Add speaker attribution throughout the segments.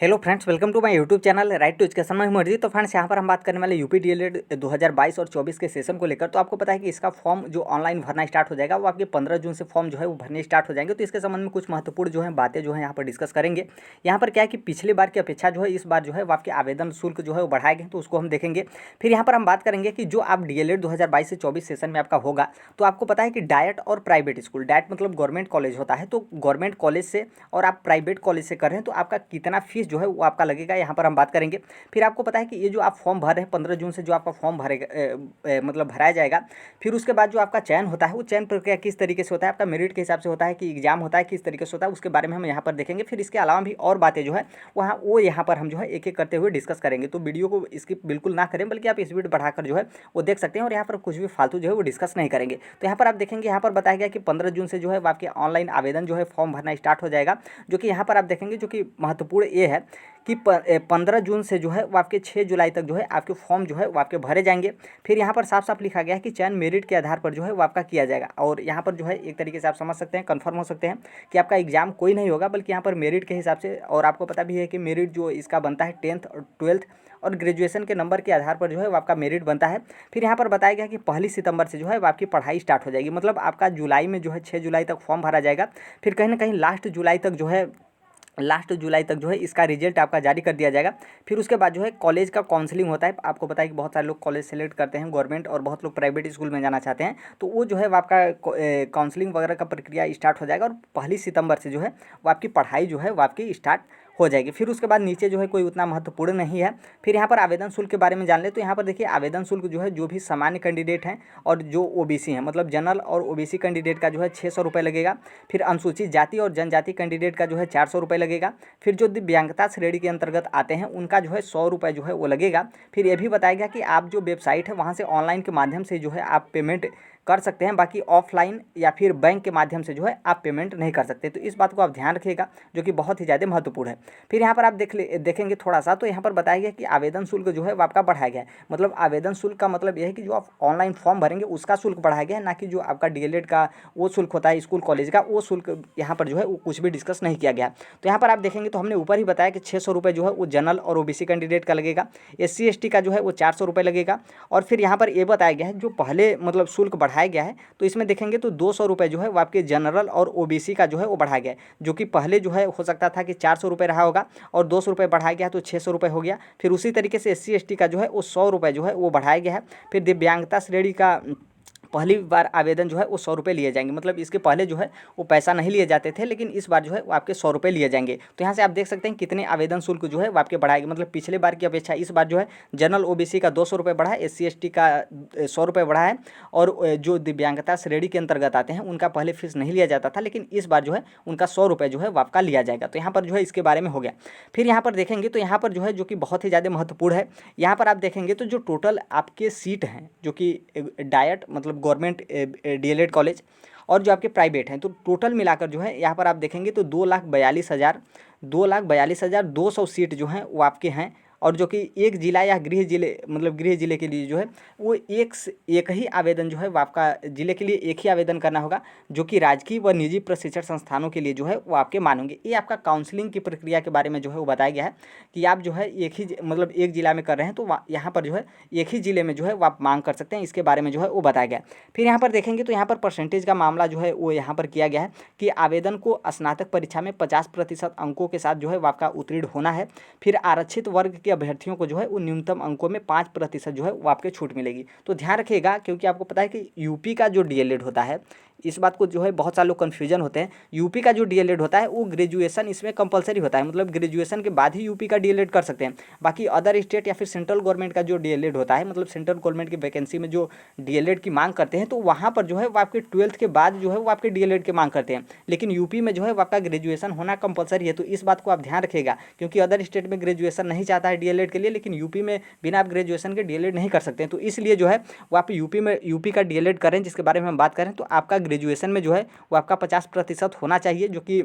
Speaker 1: Hello friends, welcome to my YouTube channel right to education में मर्जी। तो friends, यहाँ पर हम बात करने वाले यूपी डीएलएड 2022 और 24 के सेशन को लेकर। तो आपको पता है कि इसका फॉर्म जो ऑनलाइन भरना स्टार्ट हो जाएगा वो आपके 15 जून से फॉर्म जो है वो भरने स्टार्ट हो जाएंगे। तो इसके संबंध में कुछ महत्वपूर्ण जो है बातें जो है यहाँ पर डिस्कस करेंगे। यहाँ पर क्या है कि पिछली बार की अपेक्षा जो है इस बार जो है वो आपके आवेदन शुल्क जो है वो बढ़ाए गए हैं, तो उसको हम देखेंगे। फिर यहाँ पर हम बात करेंगे कि जो आप डीएलएड 2022 से 24 सेशन में आपका होगा, तो आपको पता है कि डायट और प्राइवेट स्कूल, डायट मतलब गवर्नमेंट कॉलेज होता है, तो गवर्नमेंट कॉलेज से और आप प्राइवेट कॉलेज से कर रहे हैं तो आपका कितना फीस जो है वो आपका लगेगा, यहाँ पर हम बात करेंगे। फिर आपको पता है कि ये जो आप फॉर्म भर रहे हैं 15 जून से जो आपका फॉर्म भरेगा मतलब भराया जाएगा। फिर उसके बाद जो आपका चयन होता है वो चयन प्रक्रिया किस तरीके से होता है, आपका मेरिट के हिसाब से होता है कि एग्जाम होता है, किस तरीके से होता है, उसके बारे में हम यहाँ पर देखेंगे। फिर इसके अलावा भी और बातें जो है वो यहाँ पर हम जो है एक एक करते हुए डिस्कस करेंगे। तो वीडियो को स्किप बिल्कुल ना करें, बल्कि आप स्पीड बढ़ाकर जो है वो देख सकते हैं और यहाँ पर कुछ भी फालतू जो है वो डिस्कस नहीं करेंगे। तो यहाँ पर आप देखेंगे, यहाँ पर बताया गया कि 15 जून से जो है आपके ऑनलाइन आवेदन जो है फॉर्म भरना स्टार्ट हो जाएगा। जो कि यहाँ पर आप देखेंगे, जो कि महत्वपूर्ण ये है कि 15 जून से जो है वो आपके 6 जुलाई तक जो है आपके फॉर्म जो है वो आपके भरे जाएंगे। फिर यहाँ पर साफ साफ लिखा गया है कि चयन मेरिट के आधार पर जो है वो आपका किया जाएगा। और यहाँ पर जो है एक तरीके से आप समझ सकते हैं, कन्फर्म हो सकते हैं कि आपका एग्जाम कोई नहीं होगा, बल्कि यहाँ पर मेरिट के हिसाब से। और आपको पता भी है कि मेरिट जो इसका बनता है 10th और 12th और ग्रेजुएशन के नंबर के आधार पर जो है वो आपका मेरिट बनता है। फिर यहाँ पर बताया गया कि 1 सितंबर से जो है वो आपकी पढ़ाई स्टार्ट हो जाएगी। मतलब आपका जुलाई में जो है 6 जुलाई तक फॉर्म भरा जाएगा। फिर कहीं ना कहीं लास्ट जुलाई तक जो है इसका रिजल्ट आपका जारी कर दिया जाएगा। फिर उसके बाद जो है कॉलेज का काउंसलिंग होता है। आपको पता है कि बहुत सारे लोग कॉलेज सेलेक्ट करते हैं गवर्नमेंट, और बहुत लोग प्राइवेट स्कूल में जाना चाहते हैं, तो वो जो है वो आपका काउंसलिंग वगैरह का प्रक्रिया स्टार्ट हो जाएगा। और 1 सितंबर से जो है वो आपकी पढ़ाई जो है वो आपकी स्टार्ट हो जाएगी। फिर उसके बाद नीचे जो है कोई उतना महत्वपूर्ण नहीं है। फिर यहाँ पर आवेदन शुल्क के बारे में जान ले। तो यहाँ पर देखिए, आवेदन शुल्क जो है जो भी सामान्य कैंडिडेट हैं और जो ओबीसी हैं, मतलब जनरल और ओबीसी कैंडिडेट का जो है 600 रुपये लगेगा। फिर अनुसूचित जाति और जनजाति कैंडिडेट का जो है 400 रुपये लगेगा। फिर जो दिव्यांगता श्रेणी के अंतर्गत आते हैं उनका जो है 100 रुपये जो है वो लगेगा। फिर ये भी बताया गया कि आप जो वेबसाइट है वहाँ से ऑनलाइन के माध्यम से जो है आप पेमेंट कर सकते हैं, बाकी ऑफलाइन या फिर बैंक के माध्यम से जो है आप पेमेंट नहीं कर सकते। तो इस बात को आप ध्यान रखिएगा, जो कि बहुत ही ज़्यादा महत्वपूर्ण है। फिर यहाँ पर आप देखेंगे थोड़ा सा, तो यहाँ पर बताया गया कि आवेदन शुल्क जो है वो आपका बढ़ाया गया है। मतलब आवेदन शुल्क का मतलब यह है कि जो आप ऑनलाइन फॉर्म भरेंगे उसका शुल्क बढ़ाया गया है, ना कि जो आपका डीएलएड का वो शुल्क होता है स्कूल कॉलेज का, वो शुल्क यहाँ पर जो है वो कुछ भी डिस्कस नहीं किया गया। तो यहाँ पर आप देखेंगे तो हमने ऊपर ही बताया कि 600 रुपये जो है वो जनरल और ओबीसी कैंडिडेट का लगेगा। SC ST का जो है वो 400 रुपये लगेगा। और फिर यहाँ पर ये बताया गया है जो पहले मतलब शुल्क बढ़ाया गया है, तो इसमें देखेंगे तो 200 रुपये जो है वो आपके जनरल और ओबीसी का जो है वो बढ़ाया गया है। जो कि पहले जो है हो सकता था कि 400 रुपये रहा होगा और 200 रुपये बढ़ाया गया तो 600 रुपये हो गया। फिर उसी तरीके से SC ST का जो है वो 100 रुपये जो है वो बढ़ाया गया है। फिर दिव्यांगता श्रेणी का पहली बार आवेदन जो है वो 100 रुपये लिए जाएंगे। मतलब इसके पहले जो है वो पैसा नहीं लिए जाते थे, लेकिन इस बार जो है वो आपके 100 रुपये लिए जाएंगे। तो यहाँ से आप देख सकते हैं कितने आवेदन शुल्क जो है वो आपके बढ़ाएंगे। मतलब पिछले बार की अपेक्षा इस बार जो है जनरल ओबीसी का 200 रुपये बढ़ा है, SC ST का 100 रुपये बढ़ा है। और जो दिव्यांगता श्रेणी के अंतर्गत आते हैं उनका पहले फीस नहीं लिया जाता था, लेकिन इस बार जो है उनका 100 रुपये जो है वो आपका लिया जाएगा। तो यहाँ पर जो है इसके बारे में हो गया। फिर यहाँ पर देखेंगे तो यहाँ पर जो है, जो कि बहुत ही ज़्यादा महत्वपूर्ण है, यहाँ पर आप देखेंगे तो जो टोटल आपके सीट हैं, जो कि डायट मतलब गवर्नमेंट डीएलएड कॉलेज और जो आपके प्राइवेट हैं, तो टोटल मिलाकर जो है यहाँ पर आप देखेंगे तो 2,42,200 सीट जो हैं वो आपके हैं। और जो कि एक जिला या गृह जिले मतलब गृह जिले के लिए जो है वो एक ही आवेदन जो है वो आपका जिले के लिए एक ही आवेदन करना होगा, जो कि राजकीय व निजी प्रशिक्षण संस्थानों के लिए जो है वो आपके मानेंगे। ये आपका काउंसलिंग की प्रक्रिया के बारे में जो है वो बताया गया है कि आप जो है एक ही मतलब एक जिला में कर रहे हैं तो यहाँ पर जो है एक ही जिले में जो है वो आप मांग कर सकते हैं। इसके बारे में जो है वो बताया गया। फिर यहाँ पर देखेंगे तो यहाँ पर परसेंटेज का मामला जो है वो यहाँ पर किया गया है कि आवेदन को स्नातक परीक्षा में 50% अंकों के साथ जो है वो आपका उत्तीर्ण होना है। फिर आरक्षित वर्ग के अभ्यर्थियों को जो है वो न्यूनतम अंकों में 5% जो है वो आपके छूट मिलेगी। तो ध्यान रखिएगा, क्योंकि आपको पता है कि यूपी का जो डीएलएड होता है, इस बात को जो है बहुत सारे लोग कन्फ्यूजन होते हैं। यूपी का जो डीएलएड होता है वो ग्रेजुएशन इसमें कंपलसरी होता है, मतलब ग्रेजुएशन के बाद ही यूपी का डीएलएड कर सकते हैं। बाकी अदर स्टेट या फिर सेंट्रल गवर्नमेंट का जो डीएलएड होता है, मतलब सेंट्रल गवर्नमेंट की वैकेंसी में जो डीएलएड की मांग करते हैं, तो वहाँ पर जो है वो आपके 12th के बाद जो है वो आपके डीएलएड की मांग करते हैं। लेकिन यूपी में जो है वो आपका ग्रेजुएशन होना कंपलसरी है। तो इस बात को आप ध्यान रखिएगा, क्योंकि अदर स्टेट में ग्रेजुएशन नहीं चाहता है डीएलएड के लिए, लेकिन यूपी में बिना आप ग्रेजुएशन के डीएलएड नहीं कर सकते हैं। तो इसलिए जो है वो आप यूपी का डीएलएड करें, जिसके बारे में हम बात करें, तो आपका ग्रेजुएशन में जो है वो आपका 50% होना चाहिए, जो कि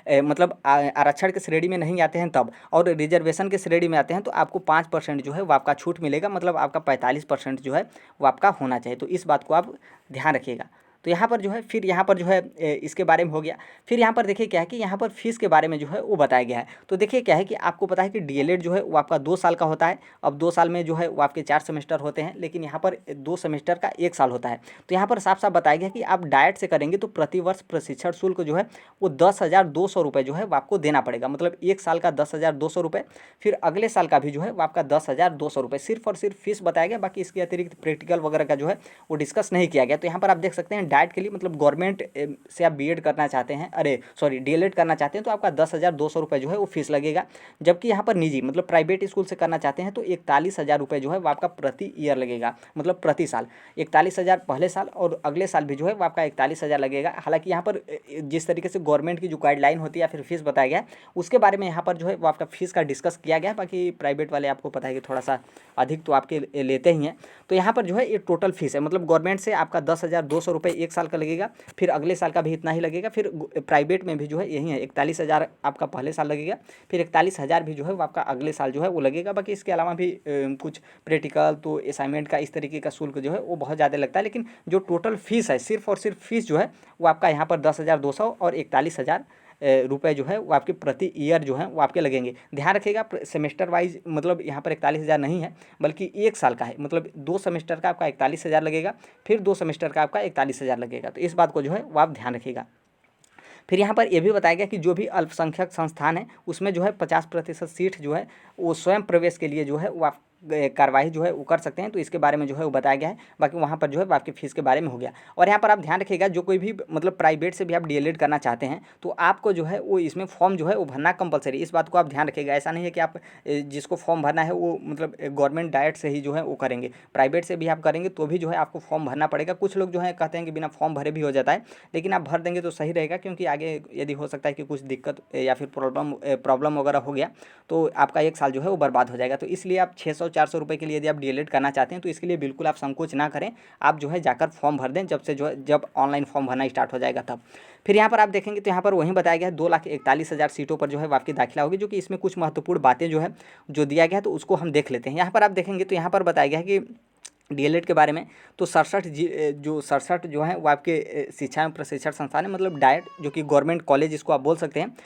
Speaker 1: मतलब आरक्षण के श्रेणी में नहीं आते हैं तब, और रिजर्वेशन के श्रेणी में आते हैं तो आपको 5% जो है वो आपका छूट मिलेगा। मतलब आपका 45% जो है वो आपका होना चाहिए। तो इस बात को आप ध्यान रखिएगा। तो तो यहाँ पर जो है फिर यहाँ पर जो है इसके बारे में हो गया। फिर यहाँ पर देखिए क्या है कि यहाँ पर फीस के बारे में जो है वो बताया गया है। तो देखिए क्या है कि आपको पता है कि डीएलएड जो है वो आपका 2 साल का होता है। अब 2 साल में जो है वो आपके 4 सेमेस्टर होते हैं, लेकिन यहाँ पर 2 सेमेस्टर का 1 साल होता है। तो यहाँ पर साफ साफ बताया गया कि आप डाइट से करेंगे तो प्रतिवर्ष प्रशिक्षण शुल्क जो है वो 10,200 रुपये जो है वो आपको देना पड़ेगा। मतलब 1 साल का 10,200 रुपये, फिर अगले साल का भी जो है वो आपका 10,200 रुपये सिर्फ और सिर्फ फीस बताया गया। बाकी इसके अतिरिक्त प्रैक्टिकल वगैरह का जो है वो डिस्कस नहीं किया गया। तो यहाँ पर आप देख सकते हैं डाइट के लिए मतलब गवर्नमेंट से आप बीएड करना चाहते हैं, अरे सॉरी डीएलएड करना चाहते हैं तो आपका 10,200 रुपये जो है वो फीस लगेगा। जबकि यहाँ पर निजी मतलब प्राइवेट स्कूल से करना चाहते हैं तो 41,000 रुपये जो है वो आपका प्रति ईयर लगेगा, मतलब प्रति साल 41,000 पहले साल और अगले साल भी जो है वो आपका 41,000 लगेगा। हालांकि यहाँ पर जिस तरीके से गवर्नमेंट की जो गाइडलाइन होती है या फिर फीस बताया गया है उसके बारे में यहाँ पर जो है वो आपका फीस का डिस्कस किया गया है। बाकी प्राइवेट वाले आपको पता है कि थोड़ा सा अधिक तो आपके लेते ही हैं। तो यहाँ पर जो है ये टोटल फीस है, मतलब गवर्नमेंट से आपका 10,200 रुपये 1 साल का लगेगा, फिर अगले साल का भी इतना ही लगेगा, फिर प्राइवेट में भी जो है यही है 41,000 आपका पहले साल लगेगा, फिर 41,000 भी जो है वो आपका अगले साल जो है वो लगेगा। बाकी इसके अलावा भी कुछ प्रैक्टिकल तो असाइनमेंट का इस तरीके का शुल्क जो है वो बहुत ज़्यादा लगता है। लेकिन जो टोटल फीस है सिर्फ और सिर्फ फीस जो है वो आपका यहाँ पर 10,200 और 41,000 रुपये जो है वो आपके प्रति ईयर जो है वो आपके लगेंगे। ध्यान रखिएगा सेमेस्टर वाइज मतलब यहाँ पर 41,000 नहीं है बल्कि 1 साल का है, मतलब 2 सेमेस्टर का आपका 41,000 लगेगा, फिर 2 सेमेस्टर का आपका 41,000 लगेगा। तो इस बात को जो है वो आप ध्यान रखिएगा। फिर यहाँ पर यह भी बताया गया कि जो भी अल्पसंख्यक संस्थान है उसमें जो है 50% सीट जो है वो स्वयं प्रवेश के लिए जो है वो आप कार्रवाई जो है वो कर सकते हैं। तो इसके बारे में जो है वो बताया गया है। बाकी वहाँ पर जो है आपकी फ़ीस के बारे में हो गया। और यहाँ पर आप ध्यान रखिएगा जो कोई भी मतलब प्राइवेट से भी आप डीएलएड करना चाहते हैं तो आपको जो है वो इसमें फॉर्म जो है वो भरना कंपलसरी। इस बात को आप ध्यान रखिएगा। ऐसा नहीं है कि आप जिसको फॉर्म भरना है वो मतलब गवर्नमेंट डाइट से ही जो है वो करेंगे, प्राइवेट से भी आप करेंगे तो भी जो है आपको फॉर्म भरना पड़ेगा। कुछ लोग जो है कहते हैं कि बिना फॉर्म भरे भी हो जाता है, लेकिन आप भर देंगे तो सही रहेगा, क्योंकि आगे यदि हो सकता है कि कुछ दिक्कत या फिर प्रॉब्लम वगैरह हो गया तो आपका 1 साल जो है वो बर्बाद हो जाएगा। तो इसलिए आप 600-400 रुपये के लिए यदि आप डीएलएड करना चाहते हैं तो इसके लिए बिल्कुल आप संकोच ना करें, आप जो है जाकर फॉर्म भर दें जब से जो है जब ऑनलाइन फॉर्म भरना स्टार्ट हो जाएगा तब। फिर यहाँ पर आप देखेंगे तो यहाँ पर वहीं बताया गया है 2,41,000 सीटों पर जो है आपकी दाखिला होगी, जो कि इसमें कुछ महत्वपूर्ण बातें जो है जो दिया गया है तो उसको हम देख लेते हैं। यहाँ पर आप देखेंगे तो यहाँ पर बताया गया है कि डीएलएड के बारे में तो 67 जो है वो आपके शिक्षा एवं प्रशिक्षण संस्थान है, मतलब डाइट जो कि गवर्नमेंट कॉलेज इसको आप बोल सकते हैं।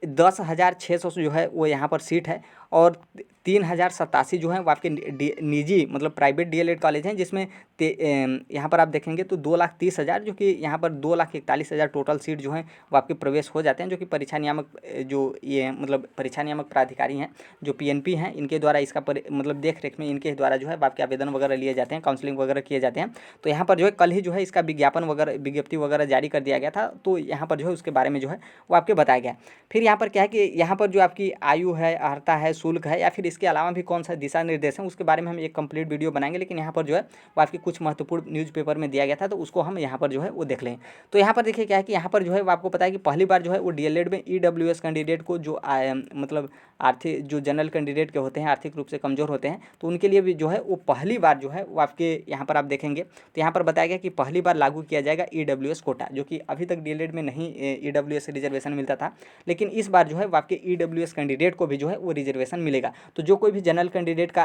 Speaker 1: 10,600 जो है वो यहाँ पर सीट है और 3,087 जो है वो आपके निजी मतलब प्राइवेट डीएलएड कॉलेज हैं, जिसमें यहाँ पर आप देखेंगे तो 2,30,000 जो कि यहाँ पर 2,41,000 टोटल सीट जो हैं वो आपके प्रवेश हो जाते हैं, जो कि परीक्षा नियामक जो ये मतलब परीक्षा नियामक प्राधिकारी हैं जो पीएनपी हैं इनके द्वारा इसका मतलब देख रेख में इनके द्वारा जो है आपके आवेदन वगैरह लिए जाते हैं, काउंसलिंग वगैरह किए जाते हैं। तो यहाँ पर जो है कल ही जो है इसका विज्ञप्ति वगैरह जारी कर दिया गया था, तो यहाँ पर जो है उसके बारे में जो है वो आपके बताया गया। फिर यहाँ पर क्या है कि यहाँ पर जो आपकी आयु है, अर्हता है, शुल्क है या फिर इसके अलावा भी कौन सा दिशा निर्देश है उसके बारे में हम एक कंप्लीट वीडियो बनाएंगे। लेकिन यहाँ पर जो है वो आपकी कुछ महत्वपूर्ण न्यूज़पेपर में दिया गया था तो उसको हम यहाँ पर जो है वो देख लें। तो यहाँ पर देखिए क्या है कि यहाँ पर जो है वो आपको पता है कि पहली बार जो है वो डीएलएड में ईडब्ल्यूएस कैंडिडेट को जो मतलब आर्थिक जो जनरल कैंडिडेट के होते हैं, आर्थिक रूप से कमज़ोर होते हैं, तो उनके लिए भी जो है वो पहली बार जो है वो आपके यहाँ पर आप देखेंगे तो यहाँ पर बताया गया कि पहली बार लागू किया जाएगा ईडब्ल्यूएस कोटा, जो कि अभी तक डीएलएड में नहीं ईडब्ल्यूएस रिजर्वेशन मिलता था, लेकिन इस बार जो है वो आपके ईडब्ल्यूएस कैंडिडेट को भी जो है वो रिजर्वेशन मिलेगा। तो जो कोई भी जनरल कैंडिडेट का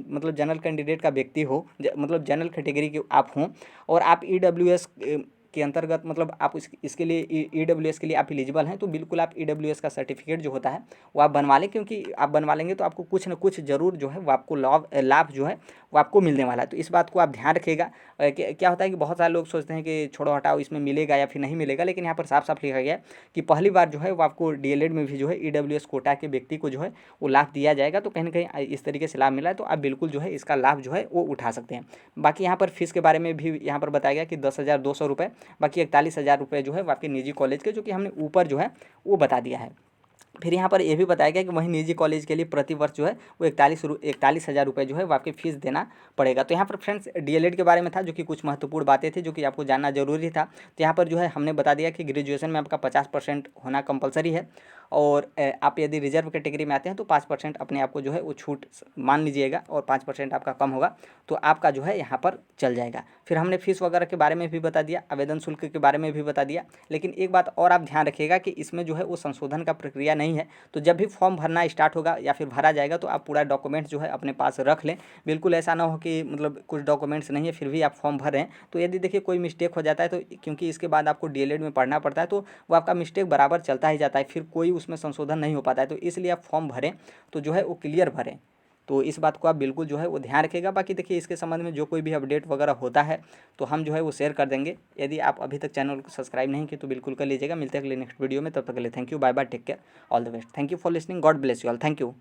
Speaker 1: मतलब जनरल कैंडिडेट का व्यक्ति हो, मतलब जनरल कैटेगरी के आप हों और आप ईडब्ल्यूएस के अंतर्गत मतलब आप इसके लिए ईडब्ल्यूएस के लिए आप एलिजिबल हैं, तो बिल्कुल आप ईडब्ल्यूएस का सर्टिफिकेट जो होता है वो आप बनवा लें, क्योंकि आप बनवा लेंगे तो आपको कुछ न कुछ ज़रूर जो है वो आपको लाभ जो है वो आपको मिलने वाला है। तो इस बात को आप ध्यान रखिएगा। क्या होता है कि बहुत सारे लोग सोचते हैं कि छोड़ो हटाओ इसमें मिलेगा या फिर नहीं मिलेगा, लेकिन यहाँ पर साफ साफ लिखा गया है कि पहली बार जो है वो आपको डीएलएड में भी जो है ईडब्ल्यूएस कोटा के व्यक्ति को जो है वो लाभ दिया जाएगा। तो कहीं ना कहीं इस तरीके से लाभ मिला है तो आप बिल्कुल जो है इसका लाभ जो है वो उठा सकते हैं। बाकी यहाँ पर फीस के बारे में भी यहाँ पर बताया गया कि 10,200 रुपये, बाकी 41,000 रुपये जो है वो आपके निजी कॉलेज के, जो कि हमने ऊपर जो है वो बता दिया है। फिर यहाँ पर यह भी बताया गया कि वहीं निजी कॉलेज के लिए प्रति वर्ष जो है वो 41,000 रुपये जो है वो आपकी फ़ीस देना पड़ेगा। तो यहाँ पर फ्रेंड्स डीएलएड के बारे में था, जो कि कुछ महत्वपूर्ण बातें थी जो कि आपको जानना जरूरी था। तो यहाँ पर जो है हमने बता दिया कि ग्रेजुएशन में आपका 50% होना कंपलसरी है और आप यदि रिजर्व कैटेगरी में आते हैं तो 5% अपने आप को जो है वो छूट मान लीजिएगा और 5% आपका कम होगा तो आपका जो है यहाँ पर चल जाएगा। फिर हमने फीस वगैरह के बारे में भी बता दिया, आवेदन शुल्क के बारे में भी बता दिया। लेकिन एक बात और आप ध्यान रखिएगा कि इसमें जो है वो संशोधन का प्रक्रिया नहीं है। तो जब भी फॉर्म भरना स्टार्ट होगा या फिर भरा जाएगा तो आप पूरा डॉक्यूमेंट जो है अपने पास रख लें। बिल्कुल ऐसा ना हो कि मतलब कुछ डॉक्यूमेंट्स नहीं है फिर भी आप फॉर्म भर रहे हैं, तो यदि देखिए कोई मिस्टेक हो जाता है तो क्योंकि इसके बाद आपको डीएलएड में पढ़ना पड़ता है तो वो आपका मिस्टेक बराबर चलता ही जाता है, फिर कोई उसमें संशोधन नहीं हो पाता है। तो इसलिए आप फॉर्म भरें तो जो है वो क्लियर भरें। तो इस बात को आप बिल्कुल जो है वो ध्यान रखिएगा। बाकी देखिए इसके संबंध में जो कोई भी अपडेट वगैरह होता है तो हम जो है वो शेयर कर देंगे। यदि आप अभी तक चैनल को सब्सक्राइब नहीं किए तो बिल्कुल कर लीजिएगा। मिलते हैं अगले नेक्स्ट वीडियो में, तब तक के लिए thank you, bye bye, take care, all the best. Thank you for listening, God bless you all, thank you.